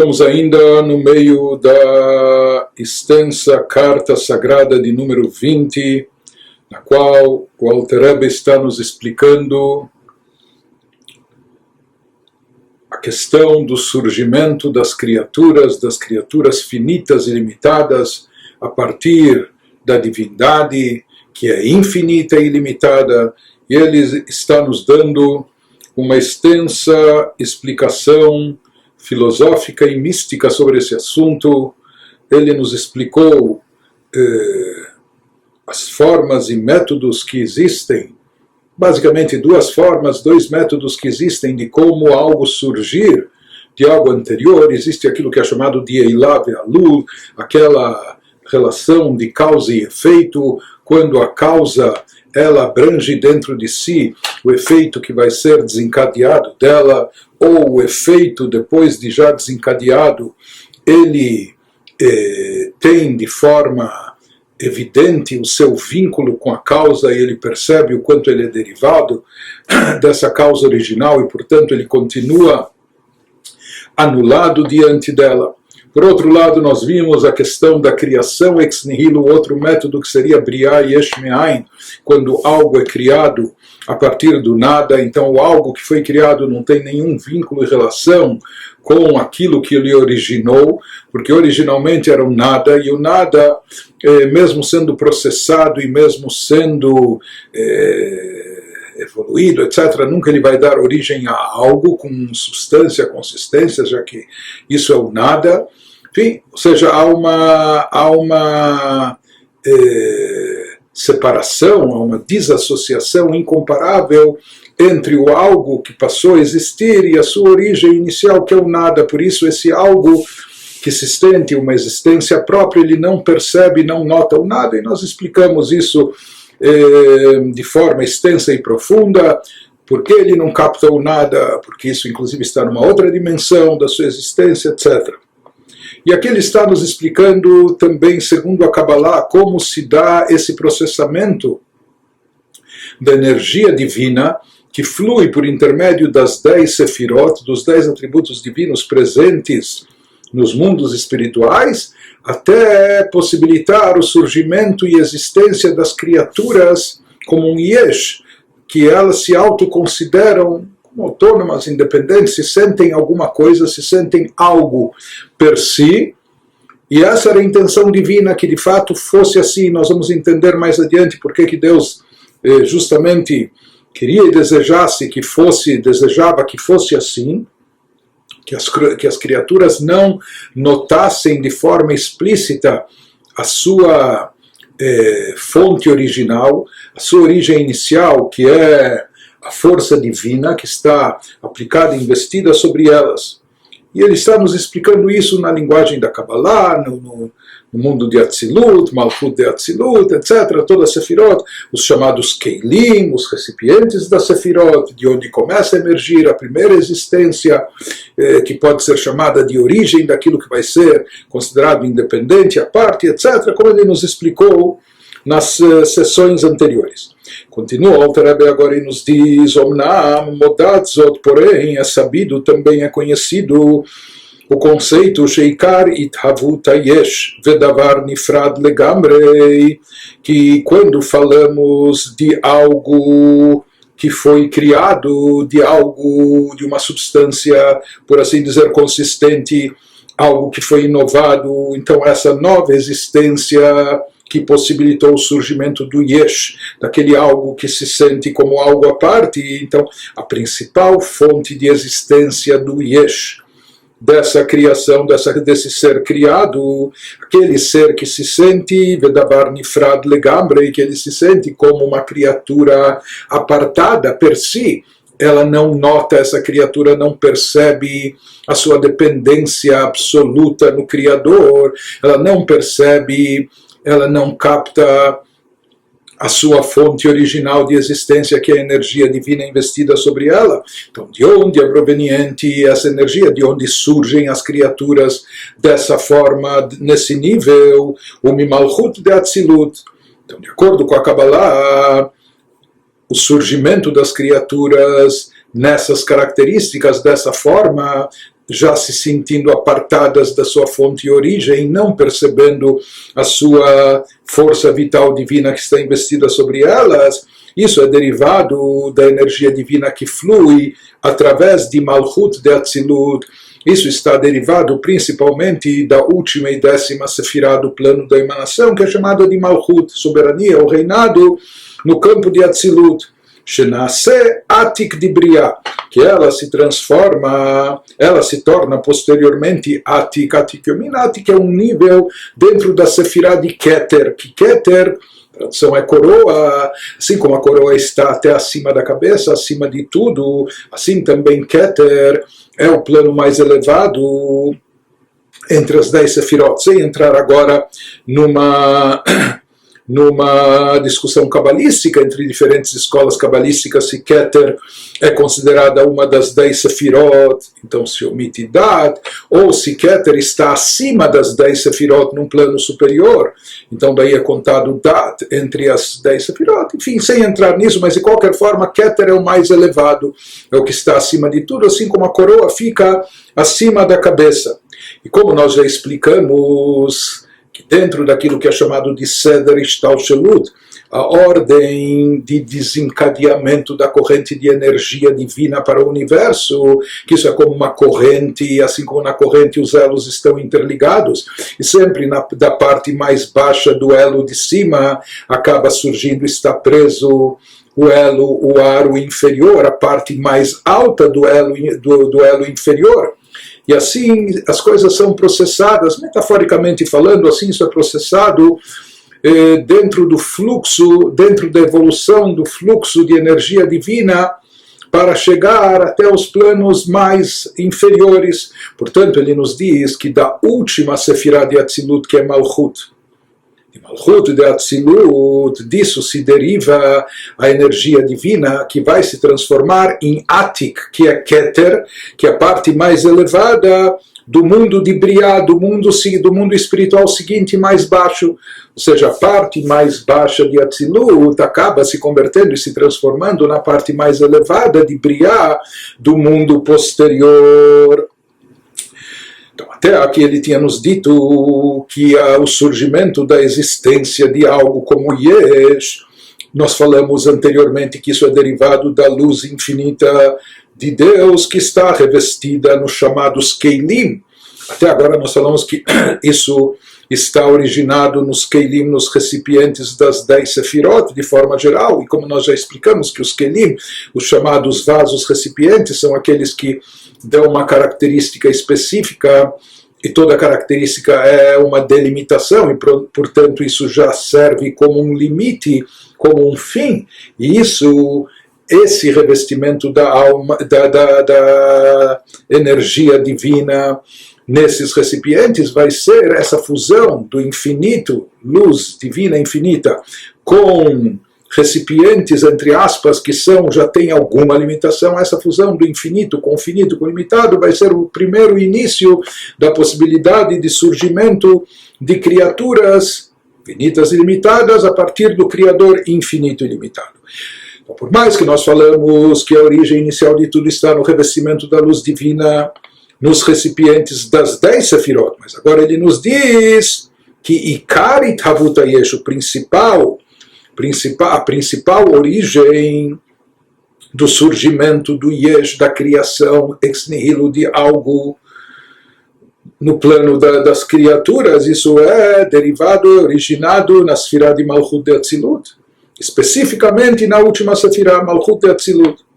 Estamos ainda no meio da extensa carta sagrada de número 20, na qual o Alter Rebbe está nos explicando a questão do surgimento das criaturas finitas e limitadas, a partir da divindade, que é infinita e ilimitada, e ele está nos dando uma extensa explicação filosófica e mística sobre esse assunto. Ele nos explicou as formas e métodos que existem, basicamente duas formas, dois métodos que existem de como algo surgir de algo anterior. Existe aquilo que é chamado de Eilah ve'Alul, aquela relação de causa e efeito, quando a causa ela abrange dentro de si o efeito que vai ser desencadeado dela, ou o efeito, depois de já desencadeado, ele tem de forma evidente o seu vínculo com a causa, e ele percebe o quanto ele é derivado dessa causa original, e portanto ele continua anulado diante dela. Por outro lado, nós vimos a questão da criação ex nihilo, outro método que seria Briah Yesh Me'ain, quando algo é criado a partir do nada, então o algo que foi criado não tem nenhum vínculo e relação com aquilo que ele originou, porque originalmente era um nada, e o nada, mesmo sendo processado e mesmo sendo evoluído, etc., nunca ele vai dar origem a algo com substância, consistência, já que isso é o nada. Enfim, ou seja, há uma separação, há uma desassociação incomparável entre o algo que passou a existir e a sua origem inicial, que é o nada. Por isso, esse algo que se sente uma existência própria, ele não percebe, não nota o nada, e nós explicamos isso de forma extensa e profunda. Porque ele não capta o nada? Porque isso inclusive está numa outra dimensão da sua existência, etc. E aqui ele está nos explicando também, segundo a Kabbalah, como se dá esse processamento da energia divina que flui por intermédio das 10 sefirot, dos 10 atributos divinos presentes nos mundos espirituais, até possibilitar o surgimento e existência das criaturas como um yesh, que elas se autoconsideram como autônomas, independentes, se sentem alguma coisa, se sentem algo per si, e essa era a intenção divina, que de fato fosse assim. Nós vamos entender mais adiante porque que Deus justamente queria e desejava que fosse assim, que as criaturas não notassem de forma explícita a sua fonte original, a sua origem inicial, que é a força divina que está aplicada e investida sobre elas. E ele está nos explicando isso na linguagem da Kabbalah, no mundo de Atzilut, Malchut de Atzilut, etc., toda a Sefirot, os chamados Keilim, os recipientes da Sefirot, de onde começa a emergir a primeira existência, que pode ser chamada de origem daquilo que vai ser considerado independente, à parte, etc., como ele nos explicou nas sessões anteriores. Continua o Alter Rebbe agora e nos diz: Omnam modat zot, porém é sabido, também é conhecido o conceito Sheikar ithavut hayesh vedavar nifrad legamrei, que quando falamos de algo que foi criado, de algo, de uma substância, por assim dizer, consistente, algo que foi inovado, então essa nova existência que possibilitou o surgimento do Yesh, daquele algo que se sente como algo à parte. Então, a principal fonte de existência do Yesh, dessa criação, desse ser criado, aquele ser que se sente Vedavar Nifrad Legamre, que ele se sente como uma criatura apartada per si. Ela não nota, essa criatura não percebe a sua dependência absoluta no Criador, ela não percebe, ela não capta a sua fonte original de existência, que é a energia divina investida sobre ela. Então, de onde é proveniente essa energia? De onde surgem as criaturas dessa forma, nesse nível? O Mimalchut de Atzilut. Então, de acordo com a Kabbalah, o surgimento das criaturas nessas características, dessa forma, já se sentindo apartadas da sua fonte e origem, não percebendo a sua força vital divina que está investida sobre elas. Isso é derivado da energia divina que flui através de Malchut de Atzilut. Isso está derivado principalmente da última e 10ª sefirá do plano da emanação, que é chamada de Malchut, soberania, o reinado no campo de Atzilut. Shenase Atik de Briá, que ela se transforma, ela se torna posteriormente Atik. Atik é um nível dentro da sefirá de Keter, que Keter, a tradução é coroa, assim como a coroa está até acima da cabeça, acima de tudo, assim também Keter é o plano mais elevado entre as 10 sefirot, sem entrar agora numa discussão cabalística entre diferentes escolas cabalísticas, se Keter é considerada uma das 10 sefirot, então se omite Dat, ou se Keter está acima das 10 sefirot num plano superior, então daí é contado Dat entre as 10 sefirot, enfim, sem entrar nisso, mas de qualquer forma Keter é o mais elevado, é o que está acima de tudo, assim como a coroa fica acima da cabeça. E como nós já explicamos, dentro daquilo que é chamado de Seder Ishtalshelut, a ordem de desencadeamento da corrente de energia divina para o universo, que isso é como uma corrente, assim como na corrente os elos estão interligados, e sempre da parte mais baixa do elo de cima acaba surgindo, está preso o aro inferior, a parte mais alta do elo inferior. E assim as coisas são processadas, metaforicamente falando, assim isso é processado dentro do fluxo, dentro da evolução do fluxo de energia divina para chegar até os planos mais inferiores. Portanto, ele nos diz que da última sefirá de Atzilut, que é Malchut, de Malchut de Atzilut, disso se deriva a energia divina que vai se transformar em Atik, que é Keter, que é a parte mais elevada do mundo de Briá, do mundo espiritual seguinte, mais baixo. Ou seja, a parte mais baixa de Atzilut acaba se convertendo e se transformando na parte mais elevada de Briá, do mundo posterior. Então, até aqui ele tinha nos dito que o surgimento da existência de algo como Yesh, nós falamos anteriormente que isso é derivado da luz infinita de Deus que está revestida nos chamados Keilim. Até agora nós falamos que isso está originado nos Keilim, nos recipientes das 10 sefirot, de forma geral, e como nós já explicamos que os Keilim, os chamados vasos recipientes, são aqueles que dão uma característica específica, e toda característica é uma delimitação, e portanto isso já serve como um limite, como um fim, e esse revestimento da alma, da energia divina nesses recipientes vai ser essa fusão do infinito, luz divina infinita, com recipientes, entre aspas, que já têm alguma limitação. Essa fusão do infinito com o finito, com o limitado, vai ser o primeiro início da possibilidade de surgimento de criaturas finitas e limitadas a partir do Criador infinito e limitado. Então, por mais que nós falamos que a origem inicial de tudo está no revestimento da luz divina, nos recipientes das 10 sefirot, mas agora ele nos diz que Ikarit Havuta Yesh, a principal origem do surgimento do Yesh, da criação ex nihilo de algo no plano das criaturas, isso é derivado, originado na Sefirá de Malchut de Atzilut, especificamente na última Sefirá, Malchut de Atzilut,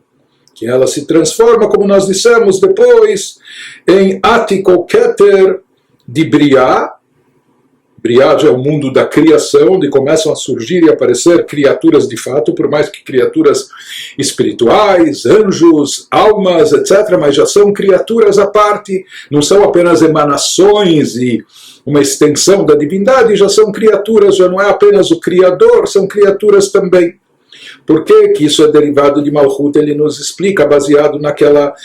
que ela se transforma, como nós dissemos depois, em Atik ou Keter de Briá. Briá já é o mundo da criação, onde começam a surgir e aparecer criaturas de fato, por mais que criaturas espirituais, anjos, almas, etc., mas já são criaturas à parte, não são apenas emanações e uma extensão da divindade, já são criaturas, já não é apenas o Criador, são criaturas também. Por que isso é derivado de Malchut? Ele nos explica, baseado naquela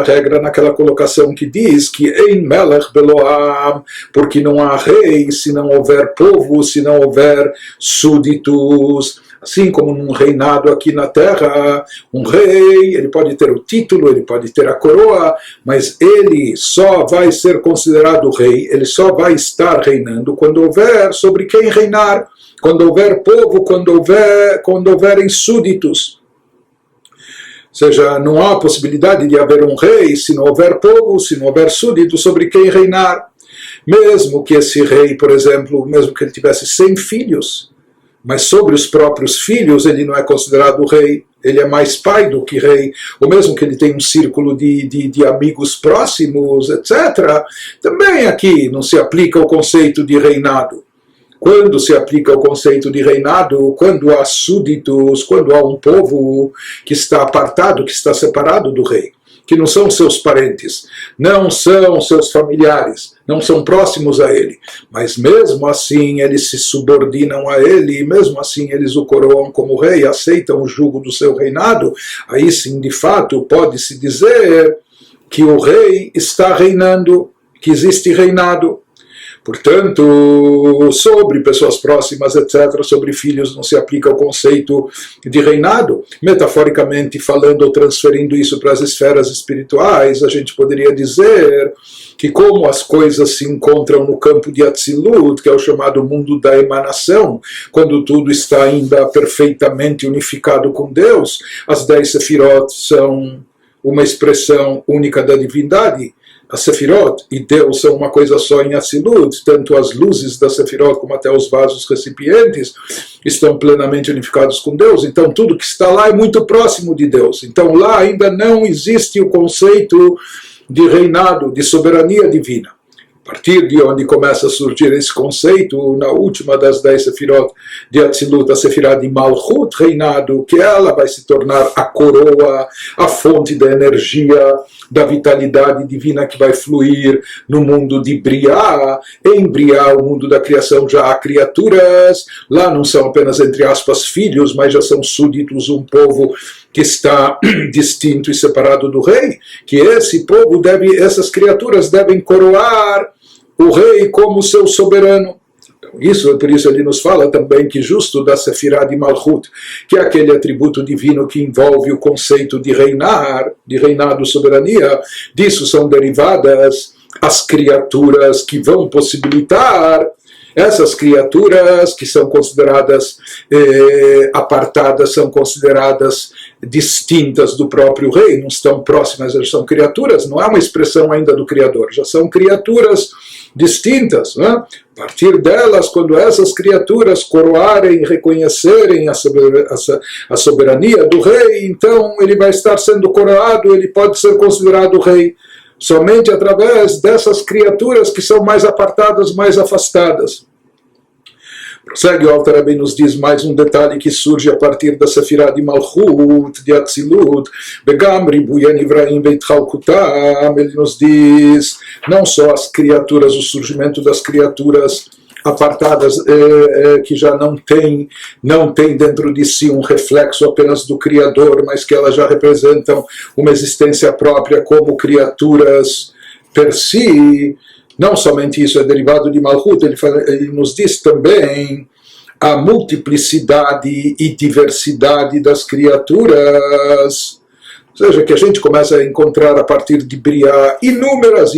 regra, naquela colocação que diz que Ein Melech Beloam, porque não há rei se não houver povo, se não houver súditos. Assim como num reinado aqui na Terra, um rei, ele pode ter o título, ele pode ter a coroa, mas ele só vai ser considerado rei, ele só vai estar reinando quando houver sobre quem reinar, quando houver povo, quando houverem súditos. Ou seja, não há possibilidade de haver um rei se não houver povo, se não houver súditos sobre quem reinar. Mesmo que esse rei, por exemplo, mesmo que ele tivesse 100 filhos, mas sobre os próprios filhos ele não é considerado rei, ele é mais pai do que rei, ou mesmo que ele tenha um círculo de amigos próximos, etc. Também aqui não se aplica o conceito de reinado. Quando se aplica o conceito de reinado, quando há súditos, quando há um povo que está apartado, que está separado do rei, que não são seus parentes, não são seus familiares, não são próximos a ele, mas mesmo assim eles se subordinam a ele, e mesmo assim eles o coroam como rei, aceitam o jugo do seu reinado, aí sim, de fato, pode-se dizer que o rei está reinando, que existe reinado. Portanto, sobre pessoas próximas, etc., sobre filhos, não se aplica o conceito de reinado. Metaforicamente falando, ou transferindo isso para as esferas espirituais, a gente poderia dizer que como as coisas se encontram no campo de Atzilut, que é o chamado mundo da emanação, quando tudo está ainda perfeitamente unificado com Deus, as 10 Sefirot são uma expressão única da divindade. A Sefirot e Deus são uma coisa só em Atzilut, tanto as luzes da Sefirot como até os vasos recipientes estão plenamente unificados com Deus, então tudo que está lá é muito próximo de Deus. Então lá ainda não existe o conceito de reinado, de soberania divina. A partir de onde começa a surgir esse conceito, na última das 10 Sefirot de Atzilut, a Sefirah de Malchut, reinado, que ela vai se tornar a coroa, a fonte da energia, da vitalidade divina que vai fluir no mundo de Briá. Em Briá, o mundo da criação, já há criaturas, lá não são apenas, entre aspas, filhos, mas já são súditos, um povo que está distinto e separado do rei, que esse povo essas criaturas devem coroar o rei como seu soberano. Então, por isso ele nos fala também que justo da Sefirah de Malchut, que é aquele atributo divino que envolve o conceito de reinar, de reinado, soberania, disso são derivadas as criaturas que vão possibilitar. Essas criaturas que são consideradas apartadas, são consideradas distintas do próprio rei, não estão próximas, elas são criaturas, não é uma expressão ainda do Criador, já são criaturas distintas. Né? A partir delas, quando essas criaturas coroarem, reconhecerem a soberania do rei, então ele vai estar sendo coroado, ele pode ser considerado rei. Somente através dessas criaturas que são mais apartadas, mais afastadas. Prossegue o Alter Rebbe, nos diz mais um detalhe que surge a partir da Sefirah de Malchut, de Atzilut, Begam Ribuya Nivraim Beitchalkutam, ele nos diz, não só as criaturas, o surgimento das criaturas apartadas, que já não tem dentro de si um reflexo apenas do Criador, mas que elas já representam uma existência própria como criaturas per si. Não somente isso é derivado de Malchut, ele nos diz também a multiplicidade e diversidade das criaturas. Ou seja, que a gente começa a encontrar a partir de Briá inúmeras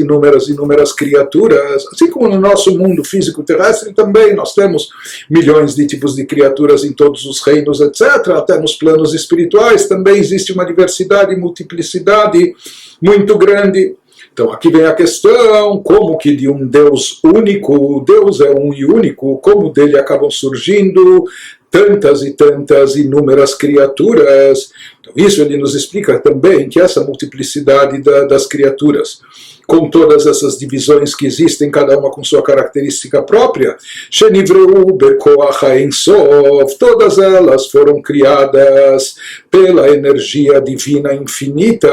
criaturas, assim como no nosso mundo físico terrestre também nós temos milhões de tipos de criaturas em todos os reinos, etc. Até nos planos espirituais também existe uma diversidade e multiplicidade muito grande. Então aqui vem a questão, como que de um Deus único, Deus é um e único, como dele acabam surgindo tantas e tantas inúmeras criaturas. Então, isso ele nos explica também que essa multiplicidade das criaturas, com todas essas divisões que existem, cada uma com sua característica própria, Shenivreu Bekoach Ein Sof, todas elas foram criadas pela energia divina infinita,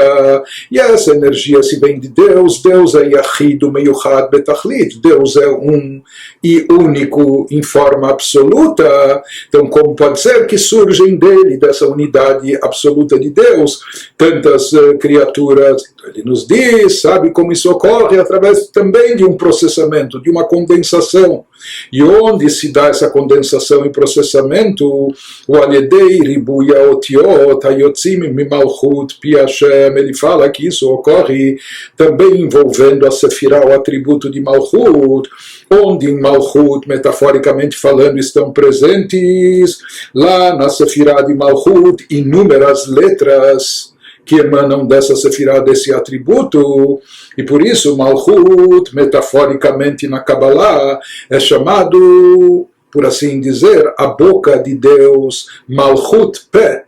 e essa energia se vem de Deus. Deus é Yachid Meyuchad Betachlit, Deus é um e único em forma absoluta. Então, como pode ser que surgem dele, dessa unidade absoluta, absoluta de Deus, tantas criaturas. Então ele nos diz, sabe como isso ocorre? Através também de um processamento, de uma condensação. E onde se dá essa condensação e processamento? O Aledei Ribuya Otiot Hayotzim Mimalchut Pi Hashem. Ele fala que isso ocorre também envolvendo a Sefirah, o atributo de Malchut, onde em Malchut, metaforicamente falando, estão presentes lá na Sefirah de Malchut inúmeras letras que emanam dessa Sefirah, desse atributo, e por isso Malchut, metaforicamente na Kabbalah, é chamado, por assim dizer, a boca de Deus, Malchut Pé.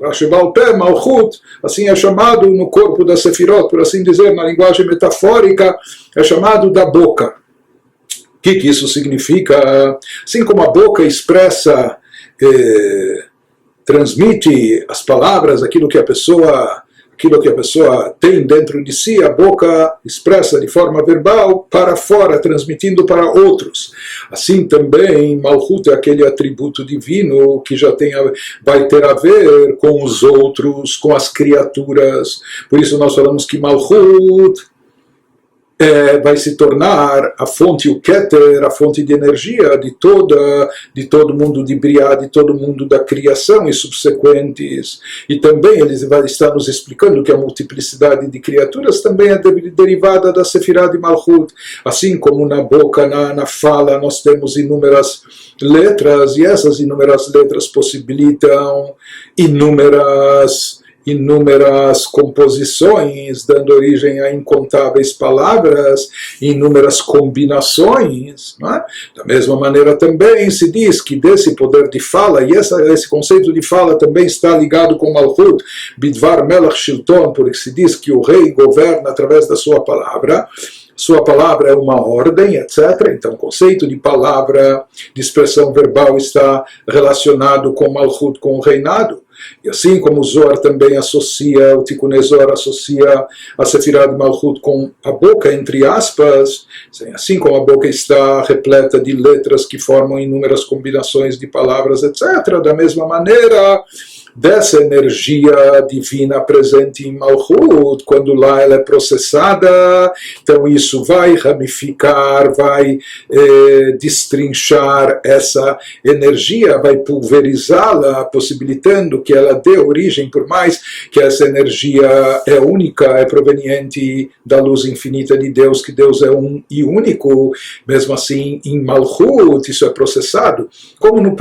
Rashibal Pé, Malchut, assim é chamado no corpo da Sefirot, por assim dizer, na linguagem metafórica, é chamado da boca. O que isso significa? Assim como a boca expressa, transmite as palavras, aquilo que a pessoa tem dentro de si, a boca expressa de forma verbal para fora, transmitindo para outros. Assim também, Malchut é aquele atributo divino que já vai ter a ver com os outros, com as criaturas. Por isso nós falamos que Malchut vai se tornar a fonte, o Keter, a fonte de energia de todo mundo de Briá, de todo mundo da criação e subsequentes. E também ele vai estar nos explicando que a multiplicidade de criaturas também é derivada da Sefirah de Malchut. Assim como na boca, na fala, nós temos inúmeras letras, e essas inúmeras letras possibilitam inúmeras composições, dando origem a incontáveis palavras, inúmeras combinações. Não é? Da mesma maneira também se diz que desse poder de fala, e esse conceito de fala também está ligado com Malchut, Bidvar Melach Shilton, porque se diz que o rei governa através da sua palavra é uma ordem, etc. Então o conceito de palavra, de expressão verbal está relacionado com Malchut, com o reinado. E assim como o Zohar também associa, o Tikkun Zohar associa a Sefirah de Malchut com a boca, entre aspas, assim como a boca está repleta de letras que formam inúmeras combinações de palavras, etc., da mesma maneira, dessa energia divina presente em Malchut, quando lá ela é processada, então isso vai ramificar, vai destrinchar essa energia, vai pulverizá-la, possibilitando que ela dê origem, por mais que essa energia é única, é proveniente da luz infinita de Deus, que Deus é um e único, mesmo assim em Malchut isso é processado, como na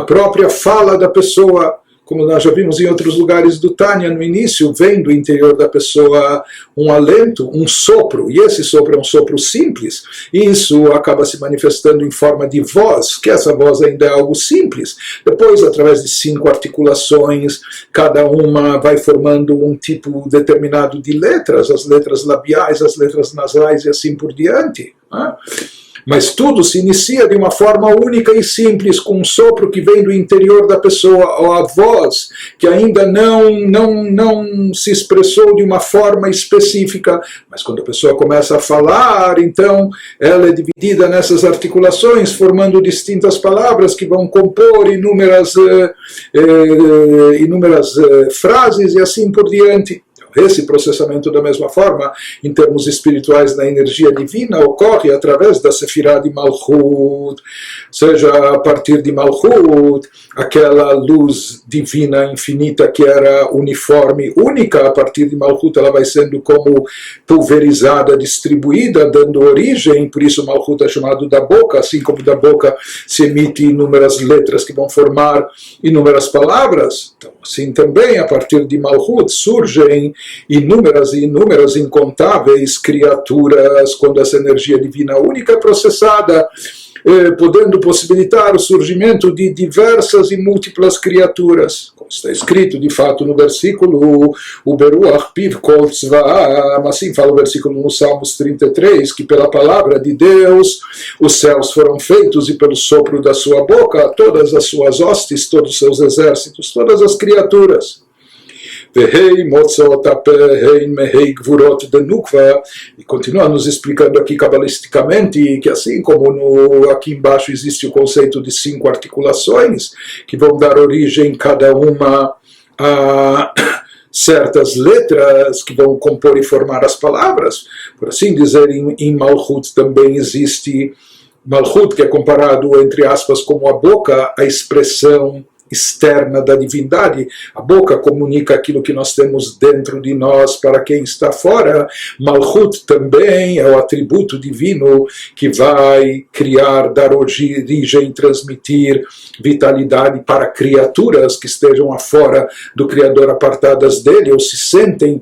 própria fala da pessoa, como nós já vimos em outros lugares do Tânia, no início, vem do interior da pessoa um alento, um sopro, e esse sopro é um sopro simples, e isso acaba se manifestando em forma de voz, que essa voz ainda é algo simples. Depois, através de 5 articulações, cada uma vai formando um tipo determinado de letras, as letras labiais, as letras nasais e assim por diante. Né? Mas tudo se inicia de uma forma única e simples, com um sopro que vem do interior da pessoa, ou a voz, que ainda não se expressou de uma forma específica. Mas quando a pessoa começa a falar, então ela é dividida nessas articulações, formando distintas palavras que vão compor inúmeras frases e assim por diante. Esse processamento, da mesma forma, em termos espirituais, na energia divina, ocorre através da Sefirah de Malchut, seja a partir de Malchut, aquela luz divina infinita que era uniforme, única, a partir de Malchut ela vai sendo como pulverizada, distribuída, dando origem, por isso Malchut é chamado da boca, assim como da boca se emite inúmeras letras que vão formar inúmeras palavras. Então, assim também, a partir de Malchut surgem inúmeras e inúmeras incontáveis criaturas, quando essa energia divina única é processada, podendo possibilitar o surgimento de diversas e múltiplas criaturas. Como está escrito, de fato, no versículo Uberuach Piv Kol Tzvaam, assim fala o versículo no Salmos 33, que pela palavra de Deus os céus foram feitos e pelo sopro da sua boca todas as suas hostes, todos os seus exércitos, todas as criaturas. Vehei motzot apehein mehei gvurot de nukva. E continua nos explicando aqui cabalisticamente que assim como aqui embaixo existe o conceito de 5 articulações que vão dar origem cada uma a certas letras que vão compor e formar as palavras, por assim dizer, em Malchut também existe Malchut, que é comparado, entre aspas, como a boca, a expressão externa da divindade. A boca comunica aquilo que nós temos dentro de nós para quem está fora. Malchut também é o atributo divino que vai criar, dar origem, transmitir vitalidade para criaturas que estejam afora do Criador, apartadas dele, ou se sentem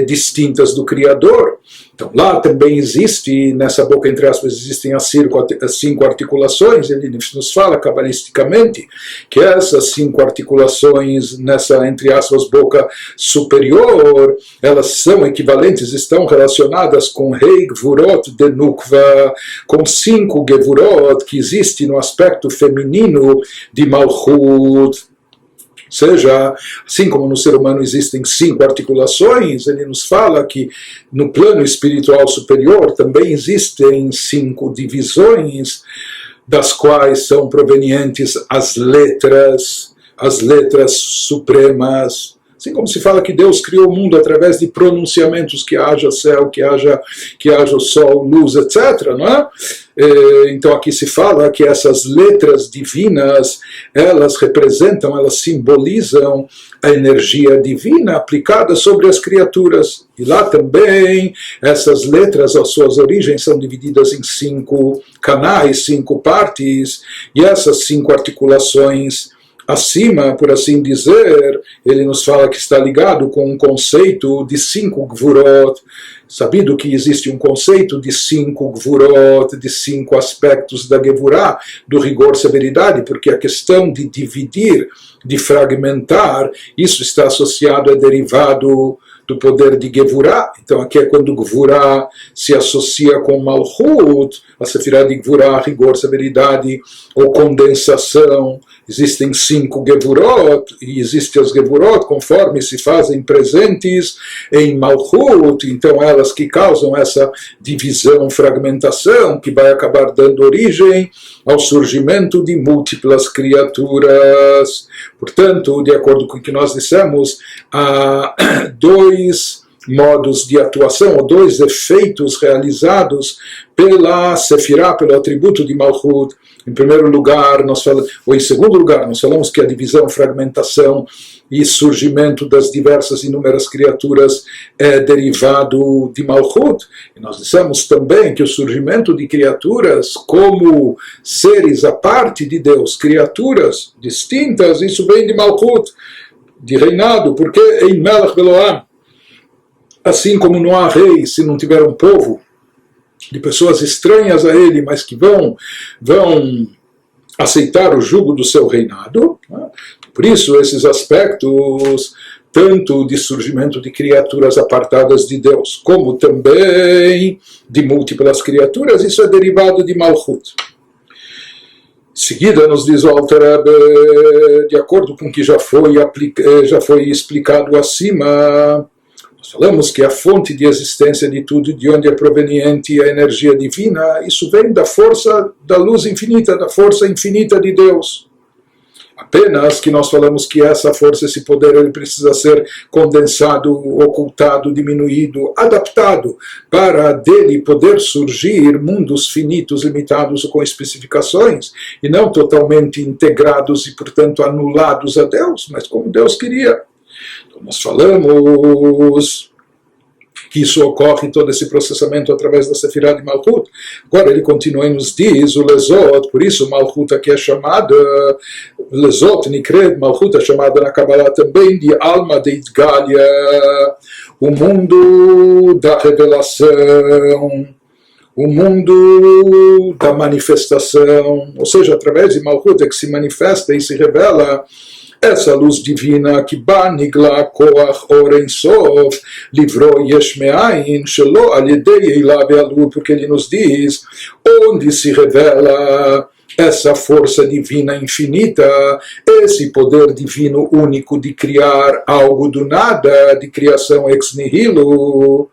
distintas do Criador. Então lá também existe, nessa boca, entre aspas, existem as 5 articulações. Ele nos fala cabalisticamente que essas 5 articulações nessa, entre aspas, boca superior, elas são equivalentes, estão relacionadas com Rei Gvurot de Nukva, com 5 Gevurot que existem no aspecto feminino de Malchut. Ou seja, assim como no ser humano existem 5 articulações, ele nos fala que no plano espiritual superior também existem 5 divisões, das quais são provenientes as letras supremas. Assim como se fala que Deus criou o mundo através de pronunciamentos, que haja céu, que haja o sol, luz, etc. Não é? Então aqui se fala que essas letras divinas, elas representam, elas simbolizam a energia divina aplicada sobre as criaturas. E lá também, essas letras, as suas origens, são divididas em 5 canais, 5 partes, e essas 5 articulações acima, por assim dizer, ele nos fala que está ligado com um conceito de 5 gvurot, sabido que existe um conceito de 5 gvurot, de 5 aspectos da gevurá, do rigor severidade, porque a questão de dividir, de fragmentar, isso está associado a derivado do poder de Gevurah. Então aqui é quando Gevurah se associa com Malchut, a Sefirah de Gevurah, rigor, severidade ou condensação. Existem 5 Gevurot, e existem as Gevurot conforme se fazem presentes em Malchut, então elas que causam essa divisão, fragmentação, que vai acabar dando origem ao surgimento de múltiplas criaturas. Portanto, de acordo com o que nós dissemos, há 2 modos de atuação, ou 2 efeitos realizados pela Sefirah, pelo atributo de Malchut. Em primeiro lugar, ou em segundo lugar, nós falamos que a divisão, fragmentação e surgimento das diversas inúmeras criaturas é derivado de Malchut. E nós dissemos também que o surgimento de criaturas como seres à parte de Deus, criaturas distintas, isso vem de Malchut, de reinado, porque em Melech Beloam, assim como não há rei se não tiver um povo de pessoas estranhas a ele, mas que vão aceitar o jugo do seu reinado. Né? Por isso, esses aspectos, tanto de surgimento de criaturas apartadas de Deus, como também de múltiplas criaturas, isso é derivado de Malchut. Em seguida, nos diz o Alter Rebbe, de acordo com o que já foi explicado acima, nós falamos que a fonte de existência de tudo, de onde é proveniente a energia divina, isso vem da força da luz infinita, da força infinita de Deus. Apenas que nós falamos que essa força, esse poder, ele precisa ser condensado, ocultado, diminuído, adaptado, para dele poder surgir mundos finitos, limitados com especificações, e não totalmente integrados e, portanto, anulados a Deus, mas como Deus queria. Então, nós falamos que isso ocorre, todo esse processamento através da Sefirah de Malchut. Agora ele continua e nos diz, o Lezot, por isso Malchut aqui é chamada, Lezot, Nikred, Malchut é chamada na Kabbalah também de Alma de Idgalia, o mundo da revelação, o mundo da manifestação, ou seja, através de Malchut é que se manifesta e se revela essa luz divina que Banigla Koach Oren Sof livrou Yesh Me'ain Shelo Al Yedei Eilah Ve'alu, porque ele nos diz onde se revela essa força divina infinita, esse poder divino único de criar algo do nada, de criação ex nihilo,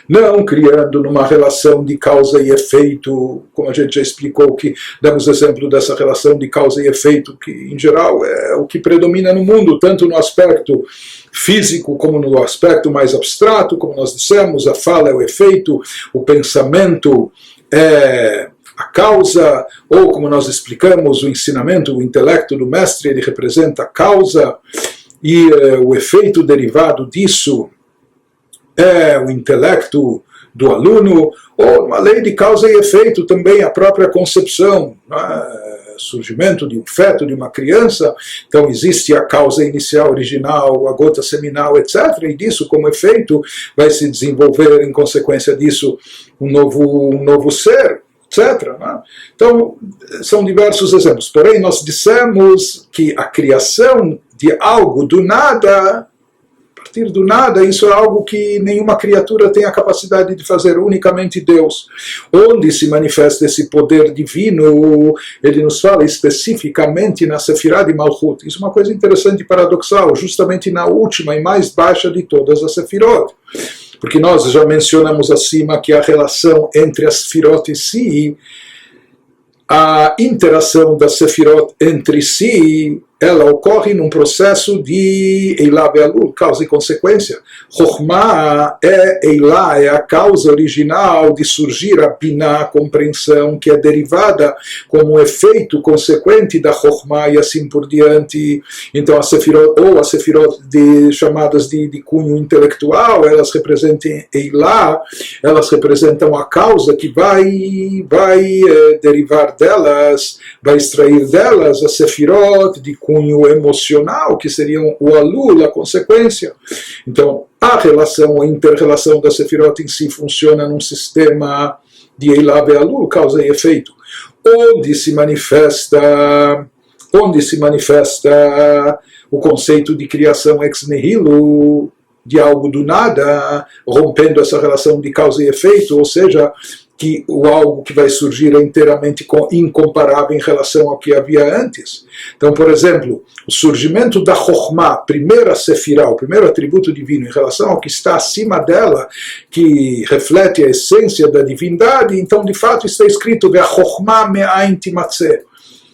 não criando numa relação de causa e efeito, como a gente já explicou, que damos exemplo dessa relação de causa e efeito, que em geral é o que predomina no mundo, tanto no aspecto físico como no aspecto mais abstrato, como nós dissemos, a fala é o efeito, o pensamento é a causa, ou como nós explicamos, o ensinamento, o intelecto do mestre, ele representa a causa, e o efeito derivado disso é o intelecto do aluno, ou uma lei de causa e efeito também, a própria concepção, surgimento de um feto, de uma criança, então existe a causa inicial, original, a gota seminal, etc., e disso, como efeito, vai se desenvolver, em consequência disso, um novo ser, etc. Então, são diversos exemplos. Porém, nós dissemos que a criação de algo do nada, a partir do nada, isso é algo que nenhuma criatura tem a capacidade de fazer, unicamente Deus. Onde se manifesta esse poder divino, ele nos fala especificamente na Sefirá de Malchut. Isso é uma coisa interessante e paradoxal, justamente na última e mais baixa de todas as Sefirot. Porque nós já mencionamos acima que a relação entre as Sefirot em si, a interação das Sefirot entre si, ela ocorre num processo de Eilá Be'alul, causa e consequência. Chokhmah é Eilá, é a causa original de surgir a Binah, a compreensão, que é derivada como um efeito consequente da Chokhmah e assim por diante. Então, a Sefirot, ou as Sefirot chamadas de cunho intelectual, elas representam Eilá, elas representam a causa que vai derivar delas, vai extrair delas a Sefirot de cunho emocional, que seriam o alul, a consequência. Então, a relação, a inter-relação da Sefirot em si funciona num sistema de Eilá Be'alul, causa e efeito, onde se manifesta o conceito de criação ex nihilo, de algo do nada, rompendo essa relação de causa e efeito, ou seja, que o algo que vai surgir é inteiramente incomparável em relação ao que havia antes. Então, por exemplo, o surgimento da Chokhmah, primeira Sefirah, o primeiro atributo divino, em relação ao que está acima dela, que reflete a essência da divindade, então, de fato, está escrito a Chokhmah me'ain timatzeh.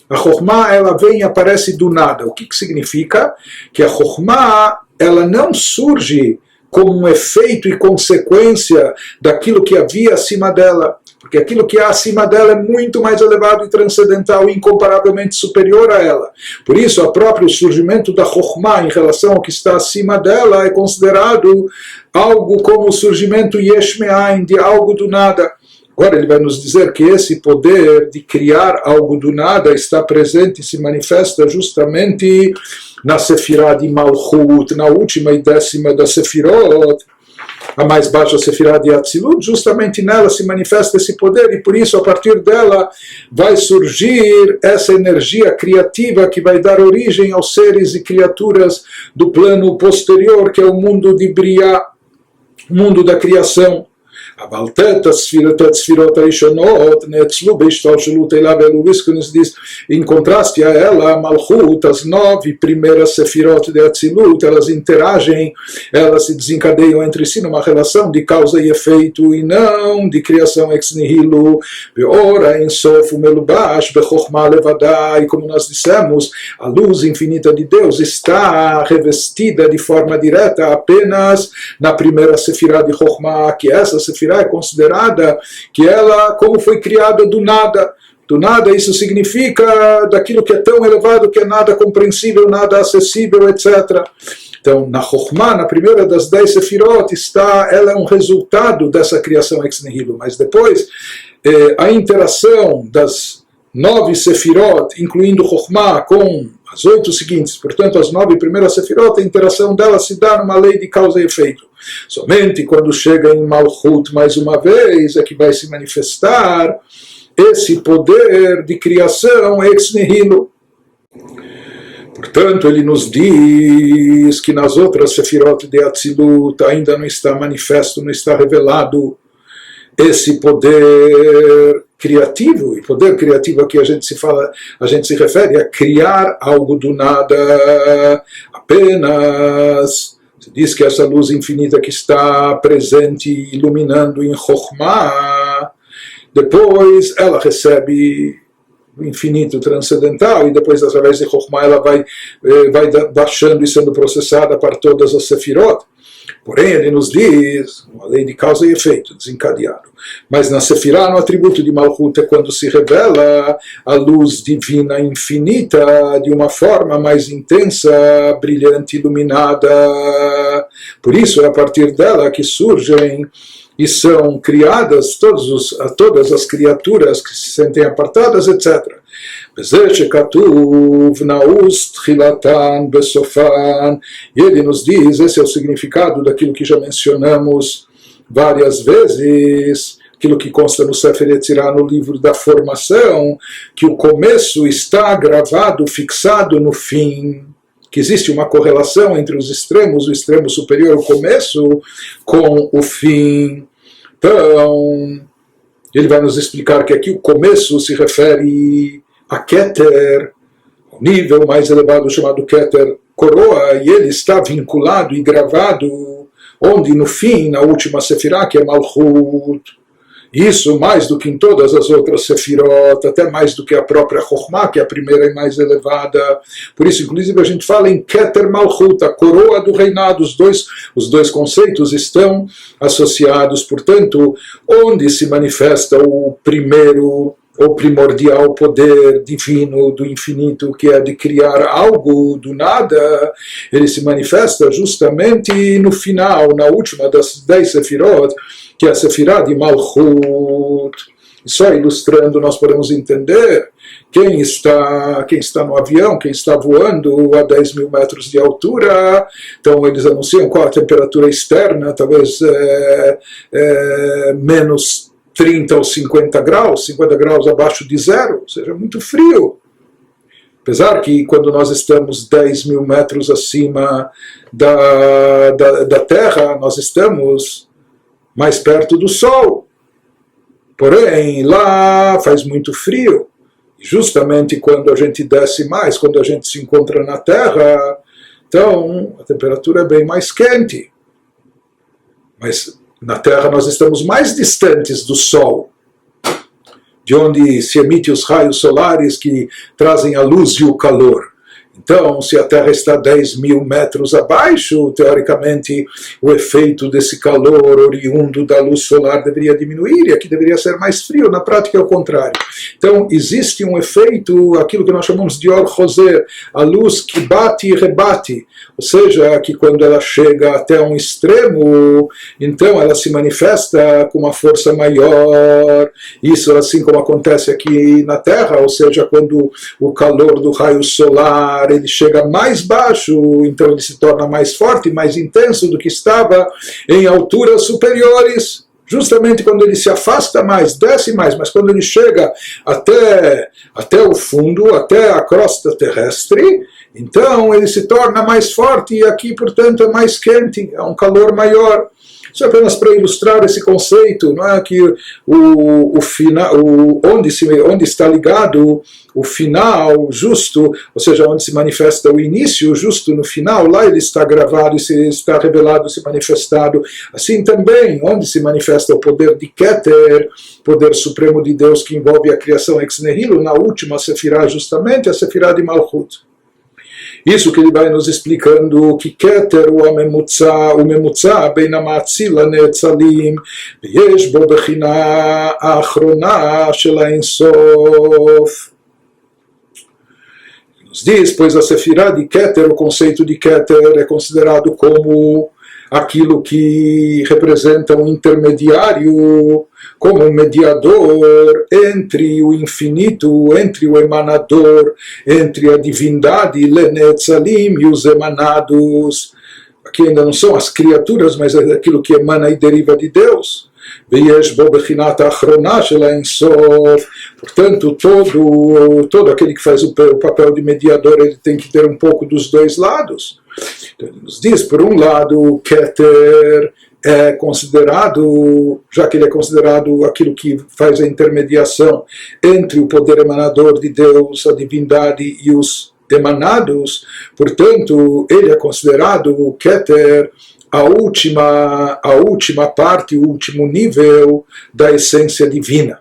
A Chokhmah, ela vem e aparece do nada. O que significa? Que a Chokhmah, ela não surge como um efeito e consequência daquilo que havia acima dela, porque aquilo que há acima dela é muito mais elevado e transcendental e incomparavelmente superior a ela. Por isso, o próprio surgimento da Chokhmah em relação ao que está acima dela é considerado algo como o surgimento Yesh Me'ain, de algo do nada. Agora ele vai nos dizer que esse poder de criar algo do nada está presente e se manifesta justamente na Sefirá de Malchut, na última e 10ª da Sefirot, a mais baixa Sefirá de Atzilut, justamente nela se manifesta esse poder e por isso a partir dela vai surgir essa energia criativa que vai dar origem aos seres e criaturas do plano posterior, que é o mundo de Briá, o mundo da criação. אבל הספירות הראשונות נאצלו בהשתלשלות אליו אלוהיס, que nos diz, em contraste a ela, a Malchut, as 9 primeiras Sefirot de Atzilut, elas interagem, elas se desencadeiam entre si numa relação de causa e efeito e não de criação ex nihilo, beora em sof melubash bechokhmah levadá, e como nós dissemos, a luz infinita de Deus está revestida de forma direta apenas na primeira Sefirah de Chokhmah, que essa Sefirah é considerada que ela, como foi criada do nada. Do nada, isso significa daquilo que é tão elevado que é nada compreensível, nada acessível, etc. Então, na Chokhmah, na primeira das 10 Sefirot, ela é um resultado dessa criação ex nihilo, mas depois a interação das 9 Sefirot, incluindo Chokhmah, com as 8 seguintes, portanto, as 9 primeiras Sefirot, a interação delas se dá numa lei de causa e efeito. Somente quando chega em Malchut, mais uma vez, é que vai se manifestar esse poder de criação ex nihilo. Portanto, ele nos diz que nas outras Sefirot de Atzilut ainda não está manifesto, não está revelado esse poder criativo, e poder criativo aqui a gente se refere a criar algo do nada apenas. Se diz que essa luz infinita que está presente, iluminando em Chokhmah, depois ela recebe o infinito transcendental, e depois, através de Chokhmah, ela vai baixando e sendo processada para todas as Sefirot. Porém, ele nos diz, uma lei de causa e efeito, desencadeado. Mas na Sefirah, no atributo de Malchut, é quando se revela a luz divina infinita de uma forma mais intensa, brilhante, iluminada. Por isso, é a partir dela que surgem e são criadas todas as criaturas que se sentem apartadas, etc. E ele nos diz, esse é o significado daquilo que já mencionamos várias vezes, aquilo que consta no Sefer Yetzirah, no livro da formação, que o começo está gravado, fixado no fim, que existe uma correlação entre os extremos, o extremo superior, o começo, com o fim. Então, ele vai nos explicar que aqui o começo se refere a Keter, o nível mais elevado chamado Keter Coroa, e ele está vinculado e gravado onde no fim, na última Sefirah, que é Malchut. Isso mais do que em todas as outras Sefirot, até mais do que a própria Chokhmah, que é a primeira e mais elevada. Por isso, inclusive, a gente fala em Keter Malchut, a coroa do reinado. Os dois conceitos estão associados. Portanto, onde se manifesta o primeiro, o primordial poder divino do infinito, que é de criar algo do nada, ele se manifesta justamente no final, na última das 10 Sefirot, que é a Sefirah de Malchut. Só ilustrando, nós podemos entender quem está no avião, quem está voando a 10 mil metros de altura. Então eles anunciam qual a temperatura externa, talvez menos 30 ou 50 graus abaixo de zero, ou seja, muito frio. Apesar que quando nós estamos 10 mil metros acima da Terra, nós estamos mais perto do Sol. Porém, lá faz muito frio. Justamente quando a gente desce mais, quando a gente se encontra na Terra, então a temperatura é bem mais quente. Mas na Terra nós estamos mais distantes do Sol, de onde se emitem os raios solares que trazem a luz e o calor. Então, se a Terra está 10 mil metros abaixo, teoricamente o efeito desse calor oriundo da luz solar deveria diminuir, e aqui deveria ser mais frio. Na prática é o contrário. Então, existe um efeito, aquilo que nós chamamos de Or Choser, a luz que bate e rebate, ou seja, que quando ela chega até um extremo, então ela se manifesta com uma força maior. Isso assim como acontece aqui na Terra, ou seja, quando o calor do raio solar ele chega mais baixo, então ele se torna mais forte, mais intenso do que estava em alturas superiores. Justamente quando ele se afasta mais, desce mais, mas quando ele chega até o fundo, até a crosta terrestre, então ele se torna mais forte, e aqui, portanto, é mais quente, é um calor maior. Isso é apenas para ilustrar esse conceito, não é? Que onde está ligado o final justo, ou seja, onde se manifesta o início justo no final, lá ele está gravado e está revelado, se manifestado. Assim também, onde se manifesta o poder de Keter, poder supremo de Deus que envolve a criação ex nihilo, na última Sefirah, justamente a Sefirah de Malchut. Isso que ele vai nos explicando, que Keter o memutza ben המאציל לנאצלים, ויש בו בחינה האחרונה של האינסוף. Nos diz, pois a Sefirah de Keter, o conceito de Keter é considerado como aquilo que representa um intermediário, como um mediador entre o infinito, entre o emanador, entre a divindade, Lenetzalim, e os emanados. Aqui ainda não são as criaturas, mas é aquilo que emana e deriva de Deus. Portanto, todo aquele que faz o papel de mediador, ele tem que ter um pouco dos dois lados. Então, ele nos diz, por um lado, Keter é considerado, já que ele é considerado aquilo que faz a intermediação entre o poder emanador de Deus, a divindade e os emanados, portanto, ele é considerado o Keter, a última parte, o último nível da essência divina.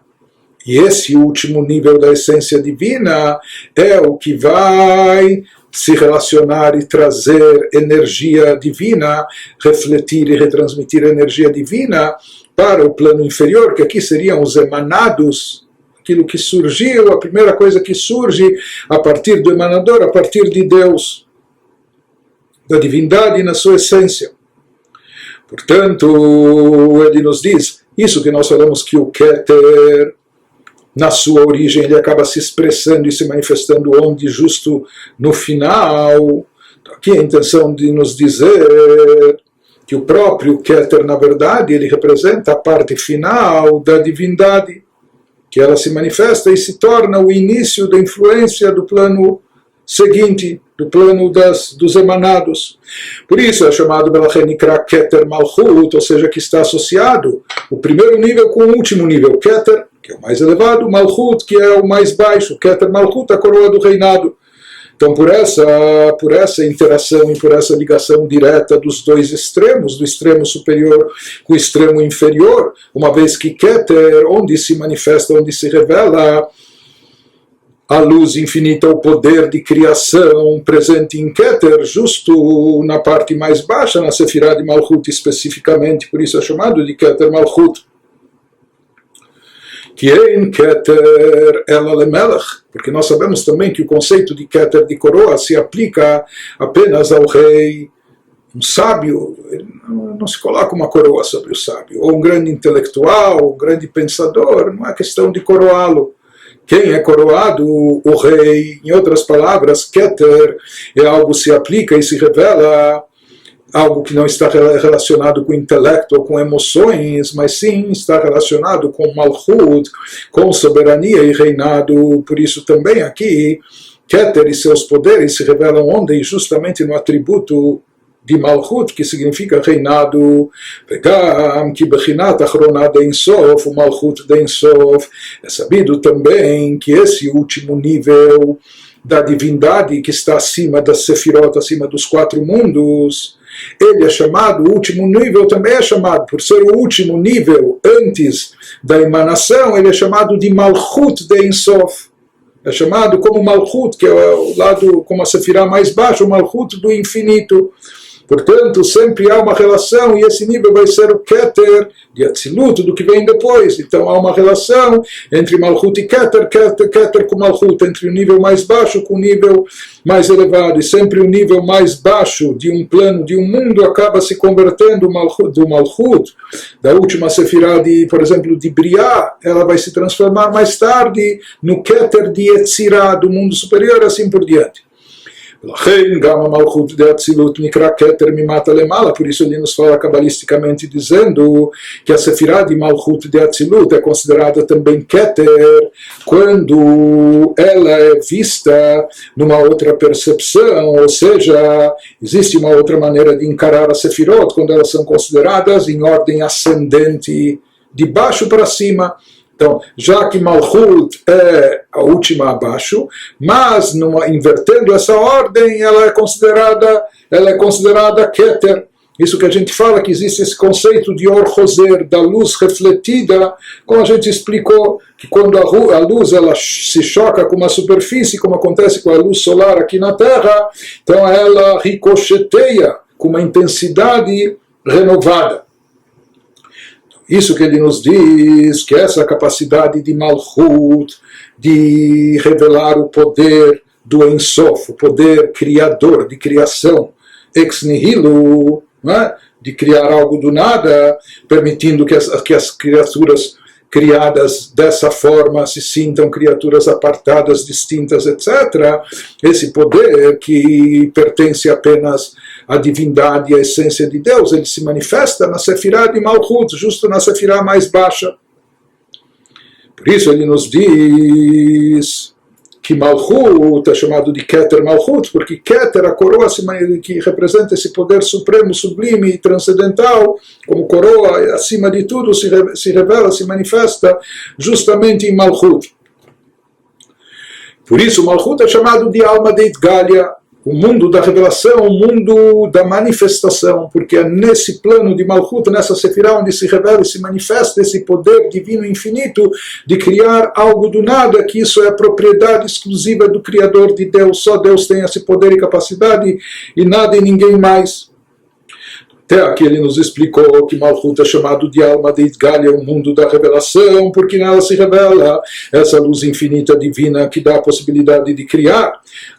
E esse último nível da essência divina é o que vai se relacionar e trazer energia divina, refletir e retransmitir energia divina para o plano inferior, que aqui seriam os emanados, aquilo que surgiu, a primeira coisa que surge a partir do emanador, a partir de Deus, da divindade na sua essência. Portanto, ele nos diz, isso que nós falamos que o Keter, na sua origem, ele acaba se expressando e se manifestando onde? Justo no final. Aqui a intenção de nos dizer que o próprio Keter, na verdade, ele representa a parte final da divindade, que ela se manifesta e se torna o início da influência do plano seguinte, do plano dos emanados. Por isso é chamado Belachenikra Keter Malchut, ou seja, que está associado o primeiro nível com o último nível. Keter, que é o mais elevado, Malchut, que é o mais baixo. Keter Malchut, a coroa do reinado. Então, por essa interação e por essa ligação direta dos dois extremos, do extremo superior com o extremo inferior, uma vez que Keter, onde se manifesta, onde se revela a luz infinita, o poder de criação presente em Keter, justo na parte mais baixa, na Sefirá de Malchut especificamente, por isso é chamado de Keter Malchut. Que em Keter ela lemelech, porque nós sabemos também que o conceito de Keter, de coroa, se aplica apenas ao rei, um sábio. Não se coloca uma coroa sobre o sábio, ou um grande intelectual, um grande pensador, não é questão de coroá-lo. Quem é coroado? O rei. Em outras palavras, Keter é algo que se aplica e se revela, algo que não está relacionado com intelecto ou com emoções, mas sim está relacionado com Malchut, com soberania e reinado. Por isso também aqui, Keter e seus poderes se revelam onde? Justamente no atributo de Malchut, que significa reinado. Vegam que bechinat achronah de Ensof, o Malchut de Ensof. É sabido também que esse último nível da divindade que está acima das Sefirot, acima dos 4 mundos, ele é chamado, o último nível também é chamado, por ser o último nível antes da emanação, ele é chamado de Malchut de Ensof. É chamado como Malchut, que é o lado, como a Sefirá mais baixa, o Malchut do infinito. Portanto, sempre há uma relação, e esse nível vai ser o Keter de Atzilut, do que vem depois. Então há uma relação entre Malchut e Keter, Keter com Malchut, entre o nível mais baixo com o nível mais elevado. E sempre o nível mais baixo de um plano, de um mundo, acaba se convertendo do Malchut, da última Sefirá, por exemplo, de Briá, ela vai se transformar mais tarde no Keter de Yetzirah, do mundo superior, assim por diante. Por isso ele nos fala cabalisticamente dizendo que a Sefirá de Malchut de Atzilut é considerada também Keter quando ela é vista numa outra percepção, ou seja, existe uma outra maneira de encarar a Sefirot quando elas são consideradas em ordem ascendente, de baixo para cima. Então, já que Malchut é a última abaixo, mas invertendo essa ordem, ela é considerada Keter. Isso que a gente fala, que existe esse conceito de Or Choser, da luz refletida, como a gente explicou, que quando a luz ela se choca com uma superfície, como acontece com a luz solar aqui na Terra, então ela ricocheteia com uma intensidade renovada. Isso que ele nos diz, que essa capacidade de Malchut, de revelar o poder do Ensof, o poder criador, de criação, ex nihilo, né? De criar algo do nada, permitindo que as criaturas criadas dessa forma se sintam criaturas apartadas, distintas, etc. Esse poder que pertence apenas à divindade e à essência de Deus, ele se manifesta na Sefirá de Malchut, justo na Sefirá mais baixa. Por isso ele nos diz que Malchut é chamado de Keter Malchut, porque Keter, a coroa que representa esse poder supremo, sublime e transcendental, como coroa, acima de tudo, se revela, se manifesta justamente em Malchut. Por isso, Malchut é chamado de alma de Itgalia, o mundo da revelação, o mundo da manifestação, porque é nesse plano de Malchut, nessa Sefirah, onde se revela e se manifesta esse poder divino infinito de criar algo do nada, que isso é propriedade exclusiva do Criador de Deus, só Deus tem esse poder e capacidade, e nada e ninguém mais. Até aqui ele nos explicou que Malchut é chamado de alma de Itgalia, o mundo da revelação, porque nela se revela essa luz infinita divina que dá a possibilidade de criar.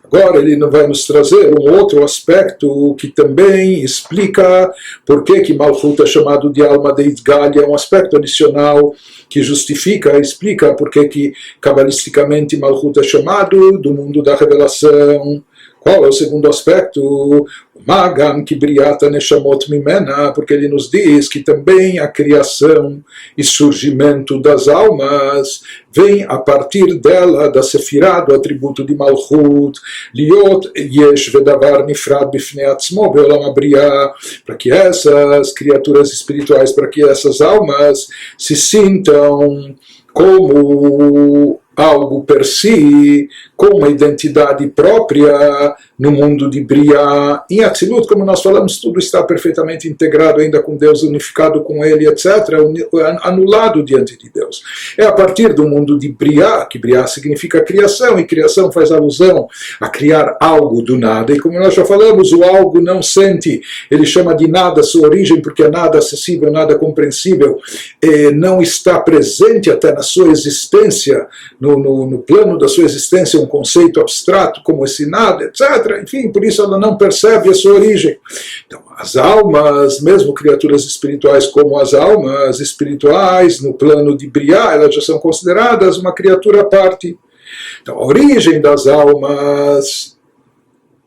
Agora ele vai nos trazer um outro aspecto que também explica por que Malchut é chamado de alma de Itgalia, um aspecto adicional que justifica, explica por que cabalisticamente Malchut é chamado do mundo da revelação. Qual é o segundo aspecto? Magam Kibriata Neshamot Mimena, porque ele nos diz que também a criação e surgimento das almas vem a partir dela, da Sefirah, do atributo de Malchut, Liot Yesh Vedavar Nifrad Bifnei Atzmo Beolam Abriah, para que essas criaturas espirituais, para que essas almas se sintam como algo per si, com uma identidade própria no mundo de Briah. Em Atzilut, como nós falamos, tudo está perfeitamente integrado ainda com Deus, unificado com Ele, etc., anulado diante de Deus. É a partir do mundo de Briah, que Briah significa criação, e criação faz alusão a criar algo do nada, e como nós já falamos, o algo não sente, ele chama de nada sua origem, porque é nada acessível, nada compreensível, não está presente até na sua existência, no plano da sua existência, um conceito abstrato como esse nada, etc. Enfim, por isso ela não percebe a sua origem. Então, as almas, mesmo criaturas espirituais como as almas espirituais, no plano de Briah, elas já são consideradas uma criatura à parte. Então, a origem das almas,